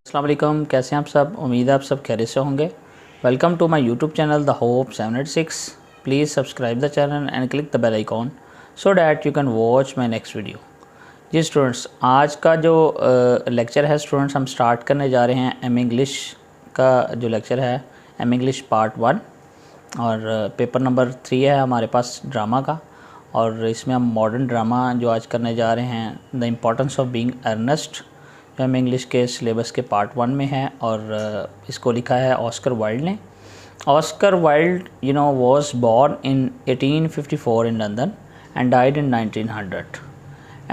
अस्सलाम वालेकुम, कैसे हैं आप सब। उम्मीद है आप सब खैरियत से होंगे। Welcome to my YouTube channel the hope 786। Please subscribe the channel and click the bell icon so that you can watch my next video. जी स्टूडेंट्स, आज का जो लेक्चर है स्टूडेंट्स, हम स्टार्ट करने जा रहे हैं एम इंग्लिश का जो लेक्चर है, एम इंग्लिश पार्ट 1 और पेपर नंबर 3 है हमारे पास ड्रामा का। और इसमें हम मॉडर्न ड्रामा जो आज करने जा रहे हैं, the importance of being earnest, जो हम इंग्लिश के सिलेबस के पार्ट 1 में है। और इसको लिखा है ऑस्कर वाइल्ड ने। Oscar Wilde was born in 1854 in London and died in 1900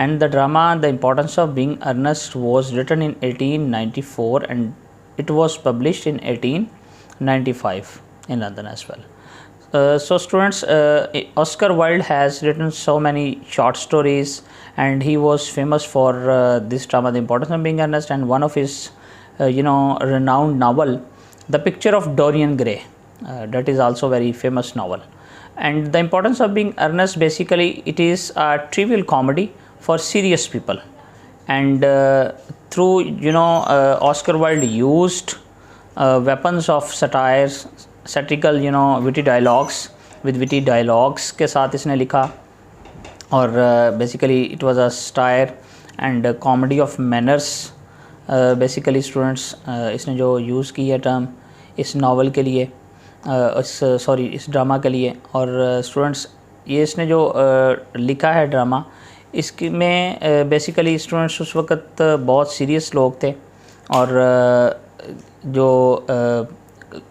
and the drama The Importance of Being Earnest was written in 1894 and it was published in 1895 in London as well. So students, Oscar Wilde has written so many short stories and he was famous for this drama The Importance of Being Earnest, and one of his renowned novel The Picture of Dorian Gray, that is also very famous novel. And The Importance of Being Earnest, basically it is a trivial comedy for serious people, and through Oscar Wilde used weapons of satires, satirical witty dialogues, with witty dialogues के साथ इसने लिखा। और basically it was a satire and comedy of manners। basically students, इसने जो use की है term इस नावल के लिए, इस ड्रामा के लिए। और स्टूडेंट्स, ये इसने जो लिखा है ड्रामा, इसकी में बेसिकली स्टूडेंट्स उस वक़्त बहुत सीरियस लोग थे और जो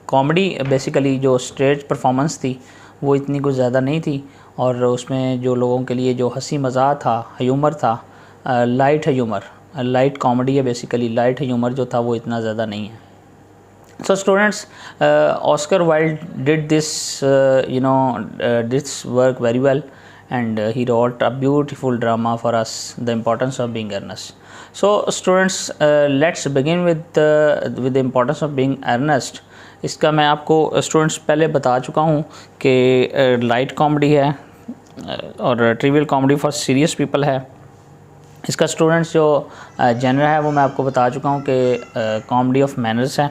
कॉमेडी बेसिकली जो स्टेज परफॉर्मेंस थी वो इतनी कुछ ज़्यादा नहीं थी। और उसमें जो लोगों के लिए जो हंसी मज़ाक था, ह्यूमर था, लाइट ह्यूमर, लाइट कॉमेडी है बेसिकली, लाइट ह्यूमर जो था वो इतना ज़्यादा नहीं है। So students, Oscar Wilde did this this work very well, and he wrote a beautiful drama for us, The Importance of Being Earnest. So students, let's begin with the importance of being earnest. इसका मैं आपको students पहले बता चुका हूँ कि light comedy है और trivial comedy for serious people है। इसका स्टूडेंट्स जो जेनर है वो मैं आपको बता चुका हूँ कि कॉमेडी ऑफ मैनर्स है।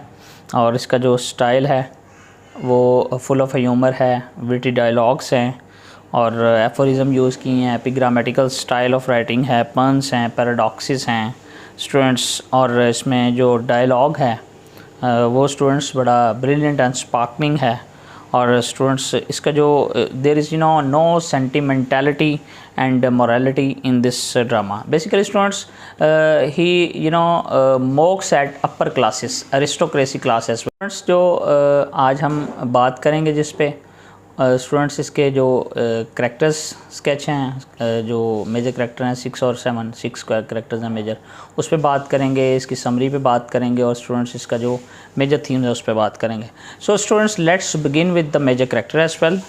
और इसका जो स्टाइल है वो फुल ऑफ ह्यूमर है, विटी डायलॉग्स हैं और एफोरिज़म यूज़ किए हैं, एपिग्रामेटिकल स्टाइल ऑफ राइटिंग है, पन्स हैं, पैराडॉक्सेस हैं स्टूडेंट्स। और इसमें जो डायलॉग है वो स्टूडेंट्स बड़ा ब्रिलियंट एंड स्पार्कलिंग है। और स्टूडेंट्स, इसका जो there is no sentimentality and morality in this drama. Basically students, he mocks at upper classes, aristocracy classes. Students, जो आज हम बात करेंगे जिस पे स्टूडेंट्स, इसके जो करैक्टर्स स्केच हैं, जो मेजर करैक्टर हैं 6 और 7, 6 करैक्टर्स हैं मेजर, उस पर बात करेंगे, इसकी समरी पे बात करेंगे और स्टूडेंट्स इसका जो मेजर थीम्स है उस पर बात करेंगे। So students, let's begin with the major character as well.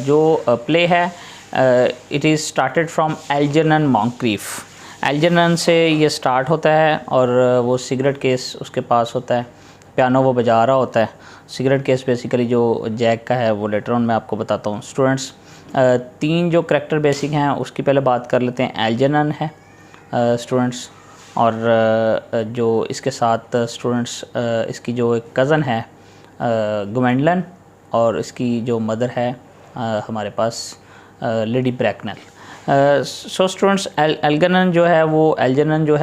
जो प्ले है it is started from Algernon Moncrieff. Algernon से ये स्टार्ट होता है और वो सिगरेट केस उसके पास होता है, पियानो वो बजा रहा होता है। सिगरेट केस बेसिकली जो जैक का है वो लेटर ऑन मैं आपको बताता हूँ। स्टूडेंट्स, 3 जो करैक्टर बेसिक हैं उसकी पहले बात कर लेते हैं। एल्जर्नन है स्टूडेंट्स, और जो इसके साथ स्टूडेंट्स इसकी जो एक कज़न है ग्वेंडलन, और इसकी जो मदर है हमारे पास लेडी ब्रैकनल। सो स्टूडेंट्स, एल्जर्नन जो है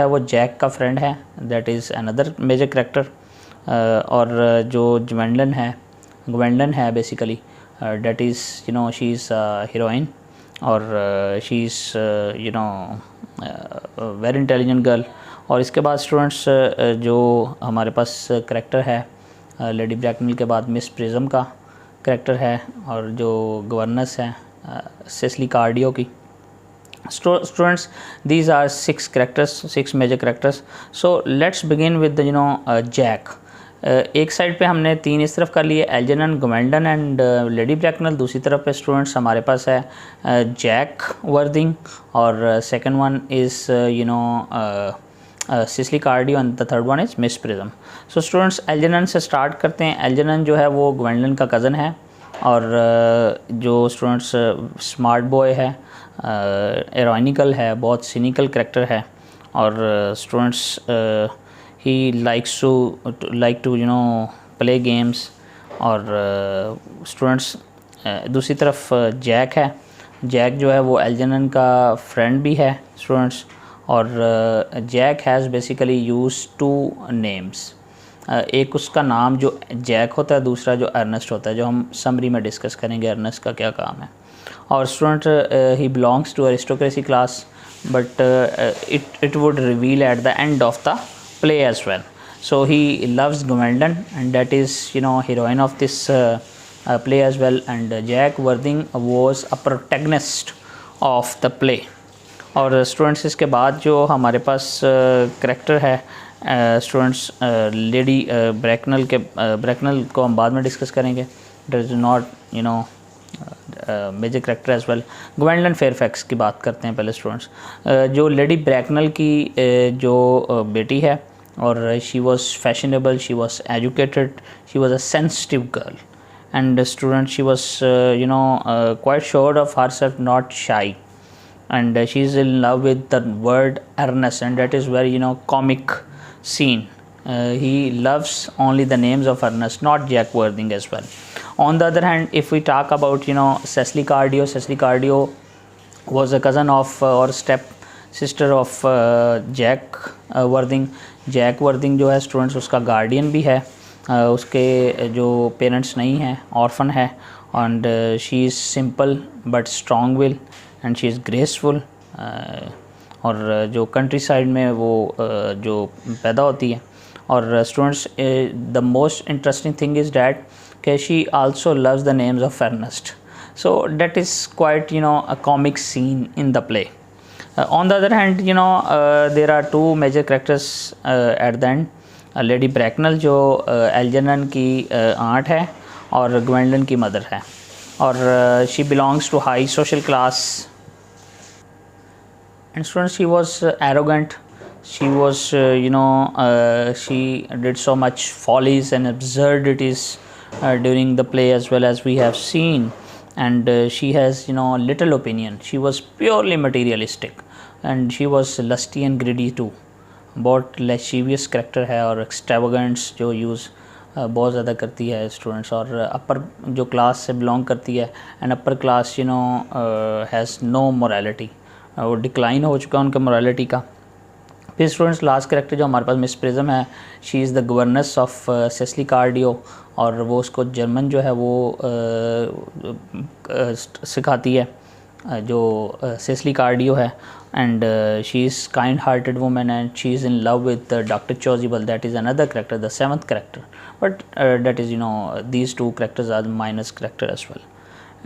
वो जैक का फ्रेंड है, that is another major character. और जो ग्वेंडलन है basically that is she is heroine, और she is very intelligent girl. और इसके बाद स्टूडेंट्स जो हमारे पास करैक्टर है लेडी ब्रैकनल के बाद मिस प्रिज्म का करैक्टर है, और जो गवर्नेंस है सेसिली कार्डियो की। Students, these are 6 characters, 6 major characters. So let's begin with the Jack. एक साइड पे हमने 3 इस तरफ कर लिए, एल्जर्नन, ग्वेंडलन एंड लेडी ब्रैकनल। दूसरी तरफ पे स्टूडेंट्स हमारे पास है जैक वर्दिंग, और second one is Cecily Cardew and the third one is Miss Prism. So students, Algernon से स्टार्ट करते हैं। एल्जर्नन जो है वो ग्वेंडलन का कज़न है, और जो स्टूडेंट्स स्मार्ट बॉय है, इरोनिकल है, बहुत सिनिकल करैक्टर है। और students he likes to play games. और स्टूडेंट्स दूसरी तरफ जैक है, जैक जो है वो एल्जेनन का फ्रेंड भी है स्टूडेंट्स। और Jack has basically use to names, एक उसका नाम जो जैक होता है, दूसरा जो अर्नेस्ट होता है, जो हम समरी में डिस्कस करेंगे अर्नेस्ट का क्या काम है। और student he belongs to aristocracy class, but it would reveal at the end of the play as well. So he loves Gwendolen, and that is heroine of this play as well. And Jack Worthing was a protagonist of the play. और students इसके बाद जो हमारे पास character है students, Lady Bracknell को हम बाद में डिस्कस करेंगे। It is not major character as well. Gwendolen Fairfax की बात करते हैं पहले स्टूडेंट्स। जो लेडी ब्रैकनल की जो बेटी है, और she was fashionable, she was educated, she was a sensitive girl, and student she was quite sure of her self, not शाई, and she is in love with the word Ernest, and that is very comic scene. He loves only the names of Ernest, not Jack Worthing as well. On the other hand, if we talk about Cecily Cardio was a cousin of or step sister of Jack Worthing. Jack Worthing जो है students उसका guardian भी है, उसके जो parents नहीं हैं, orphan है, and she is simple but strong will and she is graceful. और जो कंट्री साइड में वो जो पैदा होती है। और students the most interesting thing is that कि she also loves the names of Ernest, so that is quite a comic scene in the play. On the other hand, there are two major characters at the end. Lady Bracknell जो Algernon की aunt है और Gwendolyn की mother है, और she belongs to high social class. And students, she was arrogant, she was she did so much follies and absurdities during the play as well, as we have seen. And she has little opinion, she was purely materialistic, and she was lusty and greedy too. बहुत lascivious character है, और extravagance जो use बहुत ज़्यादा करती है students, और अपर जो क्लास से बिलोंग करती है, and upper class has no morality, वो डिक्लाइन हो चुका है उनका मोरालिटी का. फिर स्टूडेंट्स लास्ट करेक्टर जो हमारे पास मिस प्रिज्म है, she is the governance of Cecily cardio, और वो उसको जर्मन जो है वो सिखाती है, जो सेसिली कार्डियो है. And she is kind hearted woman, and she is in love with Doctor Chasuble, that is another character, the seventh character, but that is these two characters are the minus character as well.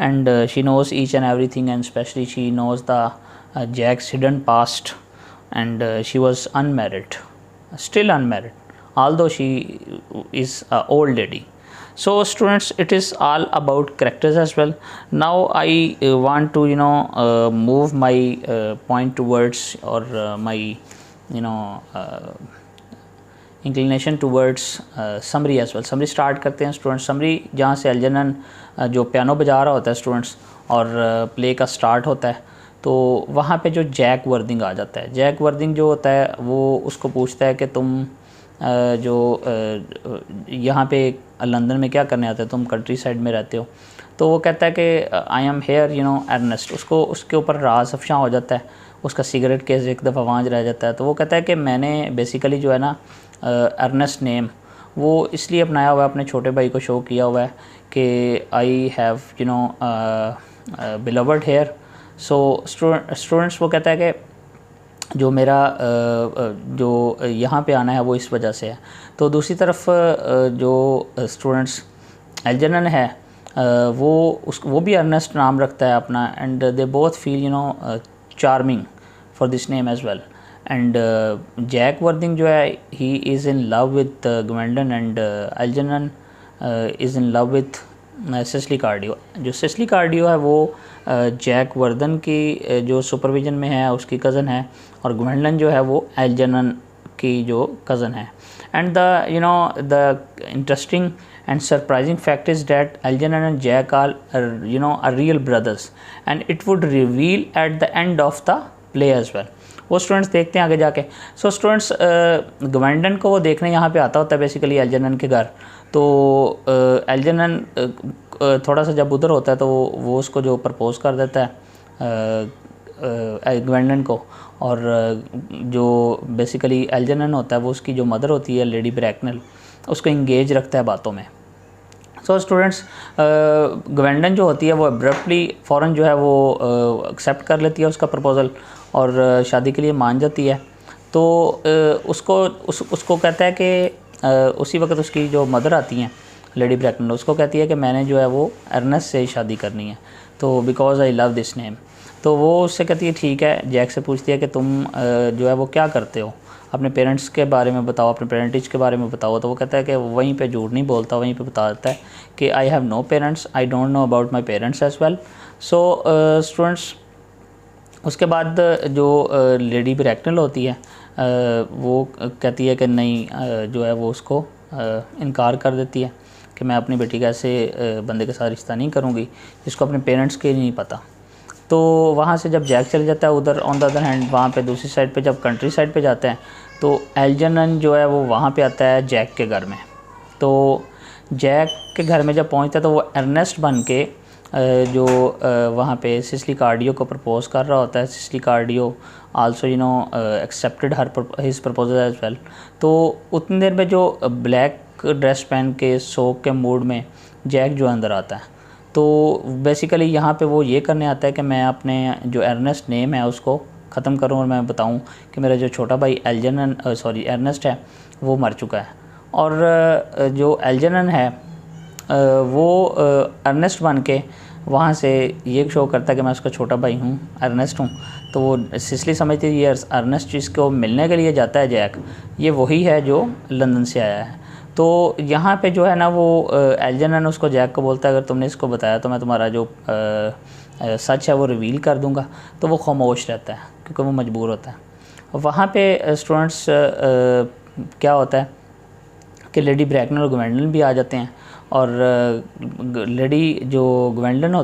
And she knows each and everything, and especially she knows the Jack's hidden past. And she was unmarried, still unmarried, although she is an old lady. So students, it is all about characters as well. Now I want to move my point towards, or my inclination towards summary as well. Summary start करते हैं students. Summary जहाँ से एल्जेनन जो piano बजा रहा होता है students, और प्ले का स्टार्ट होता है, तो वहाँ पे जो जैक वर्दिंग आ जाता है. जैक वर्दिंग जो होता है वो उसको पूछता है कि तुम जो यहाँ पे लंदन में क्या करने आते हो, तुम कंट्री साइड में रहते हो. तो वो कहता है कि आई एम हेयर अर्नेस्ट. उसको उसके ऊपर राज अफशा हो जाता है, उसका सिगरेट केस एक दफ़ा वहाँ रह जाता है. तो वो कहता है कि मैंने बेसिकली जो है ना अर्नेस्ट नेम वो इसलिए अपनाया हुआ है, अपने छोटे भाई को शो किया हुआ है कि आई हैव बिलवर्ड हेयर. सो स्टूडेंट्स वो कहता है कि जो मेरा जो यहाँ पे आना है वो इस वजह से है. तो दूसरी तरफ जो स्टूडेंट्स एल्जेनन है वो भी अर्नेस्ट नाम रखता है अपना, and they both feel charming for this name as well. And Jack Worthing जो है he is in love with Gwendolen, and Algernon is in love with Cecily Cardew. जो सेसिली कार्डियो है वो जैक वर्दन की जो सुपरविजन में है उसकी कज़न है, और ग्वेंडन जो है वो एल्जेनन की जो कज़न है. And the interesting and surprising fact is that Algernon and Jack are are real brothers, and it would reveal at the end of the play as well. वो स्टूडेंट्स देखते हैं आगे जाके। सो स्टूडेंट्स ग्वेंडन को वो देखने यहाँ पे आता होता है बेसिकली एल्जर्नन के घर। तो एल्जर्नन थोड़ा सा जब उधर होता है तो वो उसको जो प्रपोज़ कर देता है ग्वेंडन को, और जो बेसिकली एल्जर्नन होता है वो उसकी जो मदर होती है लेडी ब्रैकनल, उसको इंगेज रखता है बातों में। सो स्टूडेंट्स ग्वेंडन जो होती है वो अब्रप्टली फ़ौरन जो है वो एक्सेप्ट कर लेती है उसका प्रपोज़ल और शादी के लिए मान जाती है। तो उसको कहता है कि उसी वक्त उसकी जो मदर आती हैं लेडी ब्रैकनल, उसको कहती है कि मैंने जो है वो अर्नेस्ट से शादी करनी है, तो because I love this name. तो वो उससे कहती है ठीक है। जैक से पूछती है कि तुम जो है वो क्या करते हो, अपने पेरेंट्स के बारे में बताओ, अपने पेरेंटेज के बारे में बताओ। तो वो कहता है कि वहीं पे झूठ नहीं बोलता, वहीं पे बता देता है कि I have no parents, I don't know about my parents as well. So students उसके बाद जो लेडी ब्रैकनल होती है वो कहती है कि नहीं, जो है वो उसको इनकार कर देती है कि मैं अपनी बेटी का ऐसे बंदे के साथ रिश्ता नहीं करूँगी जिसको अपने पेरेंट्स के नहीं पता। तो वहाँ से जब जैक चल जाता है उधर, ऑन द अदर हैंड वहाँ पे दूसरी साइड पे जब कंट्री साइड पे जाते हैं तो एल्जर्नन जो है वो वहाँ पे आता है जैक के घर में। तो जैक के घर में जब पहुँचता है तो वो अर्नेस्ट बन के जो वहाँ पे सिसिली कार्डियो को प्रपोज़ कर रहा होता है। Cecily Cardew also accepted her his proposal as well. तो उतनी देर में जो ब्लैक ड्रेस पहन के सोक के मूड में जैक जो अंदर आता है, तो बेसिकली यहाँ पे वो ये करने आता है कि मैं अपने जो अर्नेस्ट नेम है उसको ख़त्म करूँ और मैं बताऊँ कि मेरा जो छोटा भाई अर्नेस्ट है वो मर चुका है। और जो एल्जर्नन है वो अर्नेस्ट बन के वहाँ से ये शो करता है कि मैं उसका छोटा भाई हूँ, अर्नेस्ट हूँ। तो वो सिसिली समझती है ये अर्नेस्ट जिसको मिलने के लिए जाता है जैक, ये वही है जो लंदन से आया है। तो यहाँ पे जो है ना वो एल्जर्नन उसको जैक को बोलता है अगर तुमने इसको बताया तो मैं तुम्हारा जो सच है वो रिवील कर दूँगा। तो वो खामोश रहता है क्योंकि वो मजबूर होता है। वहाँ पे स्टूडेंट्स क्या होता है कि लेडी ब्रैकनल और ग्वेंडन भी आ जाते हैं, और जो ग्वेंडन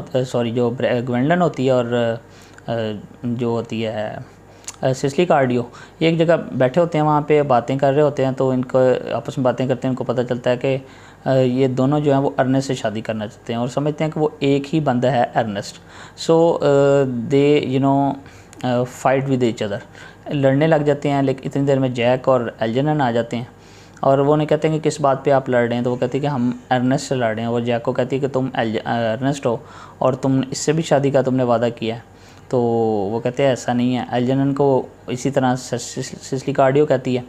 होती है और जो होती है सिसिली कार्डियो एक जगह बैठे होते हैं, वहाँ पे बातें कर रहे होते हैं। तो इनको आपस में बातें करते हैं, इनको पता चलता है कि ये दोनों जो हैं वो अर्नेस्ट से शादी करना चाहते हैं और समझते हैं कि वो एक ही बंदा है Earnest. So they fight with each other, लड़ने लग जाते हैं। लेकिन इतनी देर में जैक और एल्जर्नन आ जाते हैं और वो उन्हें कहते हैं कि किस बात पे आप लड़ रहे हैं। तो वो कहती है कि हम अर्नेस्ट से लड़ रहे हैं। और जैक को कहती है कि तुम अर्नेस्ट हो और तुम इससे भी शादी का तुमने वादा किया है। तो वो कहते हैं ऐसा नहीं है। एल्जर्नन को इसी तरह सिसिली कार्डियो कहती है,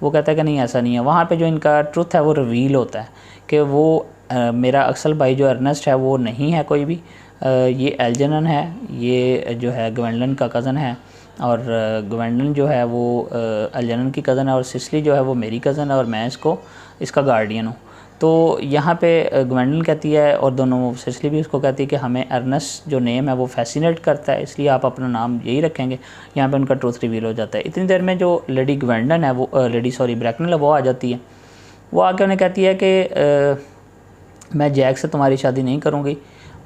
वो कहता है कि नहीं ऐसा नहीं है। वहाँ पे जो इनका ट्रुथ है वो रिवील होता है कि वो मेरा असल भाई जो अर्नेस्ट है वो नहीं है कोई भी, ये एल्जर्नन है, ये जो है ग्वेंडन का कज़न है, और ग्वेंडन जो है वो एल्जर्नन की कज़न है, और सिसिली जो है वो मेरी कज़न है और मैं इसका गार्डियन हूँ। तो यहाँ पे ग्वेंडन कहती है और दोनों सिसिली भी उसको कहती है कि हमें अर्नेस्ट जो नेम है वो फैसिनेट करता है, इसलिए आप अपना नाम यही रखेंगे। यहाँ पे उनका ट्रूथ रिवील हो जाता है। इतनी देर में जो लेडी ग्वेंडन है वो ब्रैकनल है वो आ जाती है। वो आके उन्हें कहती है कि मैं जैक से तुम्हारी शादी नहीं करूँगी,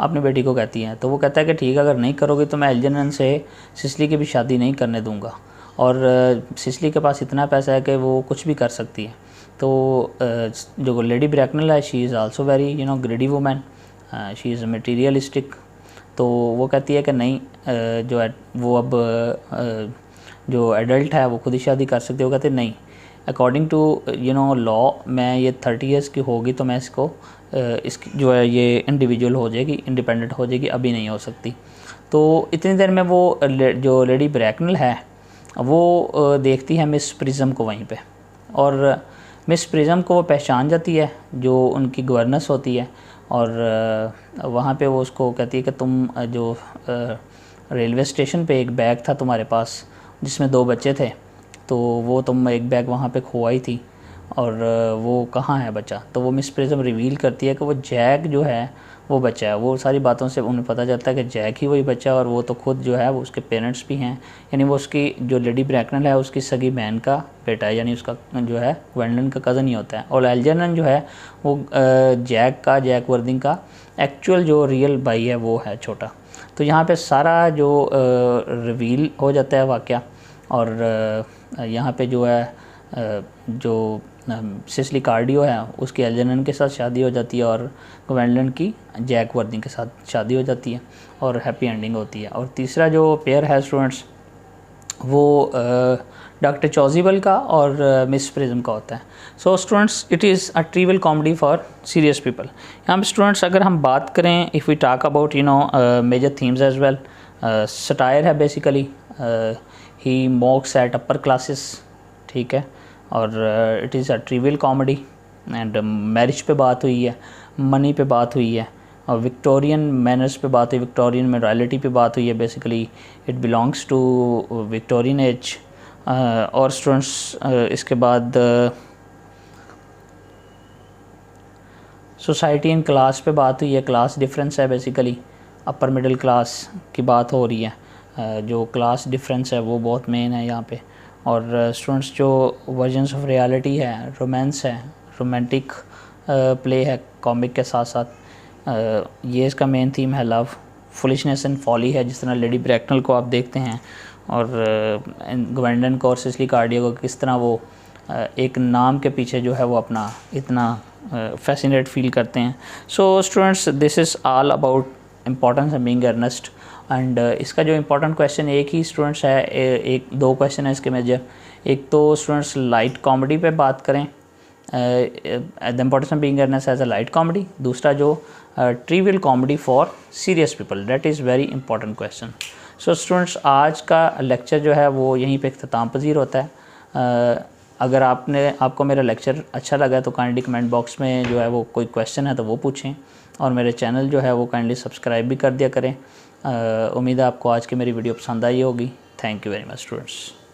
अपनी बेटी को कहती है। तो वो कहता है कि ठीक है, अगर नहीं करोगे तो मैं एल्जर्नन से सिसिली की भी शादी नहीं करने दूँगा, और सिसिली के पास इतना पैसा है कि वो कुछ भी कर सकती है। तो जो लेडी ब्रैकनल है she is also very ग्रेडी woman, she is materialistic. तो वो कहती है कि नहीं, जो है वो अब जो एडल्ट है वो खुद ही शादी कर सकती है। वो कहते हैं नहीं, अकॉर्डिंग टू लॉ मैं ये 30 ईयर्स की होगी तो मैं इसको इसकी जो है ये इंडिविजुअल हो जाएगी, इंडिपेंडेंट हो जाएगी, अभी नहीं हो सकती। तो इतनी देर में वो जो लेडी ब्रैकनल है वो देखती है मिस प्रिज्म को वहीं पे, और मिस प्रिज्म को वो पहचान जाती है जो उनकी गवर्नेंस होती है। और वहाँ पे वो उसको कहती है कि तुम जो रेलवे स्टेशन पे एक बैग था तुम्हारे पास जिसमें 2 बच्चे थे, तो वो तुम एक बैग वहाँ पे खोई थी और वो कहाँ है बच्चा। तो वो मिस प्रिज्म रिवील करती है कि वो जैक जो है वो बच्चा है। वो सारी बातों से उन्हें पता चलता है कि जैक ही वही बच्चा है, और वो तो खुद जो है वो उसके पेरेंट्स भी हैं, यानी वो उसकी जो लेडी ब्रैकनल है उसकी सगी बहन का बेटा है, यानी उसका जो है ग्वेंडन का कज़न ही होता है। और एल्जर्नन जो है वो जैक वर्दिंग का एक्चुअल जो रियल भाई है वो है छोटा। तो यहाँ पे सारा जो रिवील हो जाता है वाक़या, और यहाँ पे जो है जो सिसिली कार्डियो है उसकी एल्जरनन के साथ शादी हो जाती है और ग्वेंडोलिन की जैक वर्दी के साथ शादी हो जाती है और हैप्पी एंडिंग होती है। और तीसरा जो पेयर है स्टूडेंट्स वो डॉक्टर चौजीबल का और मिस प्रिज्म का होता है। So students it is a trivial comedy for serious people. यहाँ पे स्टूडेंट्स अगर हम बात करें if we talk about major themes as well, satire है basically, he mocks at upper classes, ठीक है, और it is a trivial comedy and marriage पे बात हुई है, मनी पे बात हुई है और विक्टोरियन मैनर्स पे बात हुई, विक्टोरियन मोरालिटी पे बात हुई है। Basically it belongs to Victorian age. और स्टूडेंट्स इसके बाद सोसाइटी एंड क्लास पे बात हुई है, क्लास डिफरेंस है, बेसिकली अपर मिडिल क्लास की बात हो रही है। जो क्लास डिफरेंस है वो बहुत मेन है यहाँ पे। और स्टूडेंट्स जो वर्जन्स ऑफ रियलिटी है, रोमांस है, रोमांटिक प्ले है कॉमिक के साथ साथ। ये इसका मेन थीम है लव, फुलिशनेस एंड फॉली है, जिस तरह लेडी ब्रैकनल को आप देखते हैं और ग्वेंडन को और सिसिली कार्डियो को किस तरह वो एक नाम के पीछे जो है वो अपना इतना फैसिनेट फील करते हैं। So students this is all about importance of being Earnest. And इसका जो इम्पोर्टेंट क्वेश्चन एक ही स्टूडेंट्स है, एक दो क्वेश्चन है इसके मेजर। एक तो स्टूडेंट्स लाइट कॉमेडी पे बात करें, the importance of being Earnest as a light comedy. दूसरा जो trivial comedy for serious people, that is very important question. So students आज का लेक्चर जो है वो यहीं पे इख्तिताम पजीर होता है। अगर आपको मेरा लेक्चर अच्छा लगा तो काइंडली कमेंट बॉक्स में जो है वो कोई क्वेश्चन है तो वो पूछें और मेरे चैनल जो है वो काइंडली सब्सक्राइब भी कर दिया करें। उम्मीद है आपको आज की मेरी वीडियो पसंद आई होगी। Thank you very much students.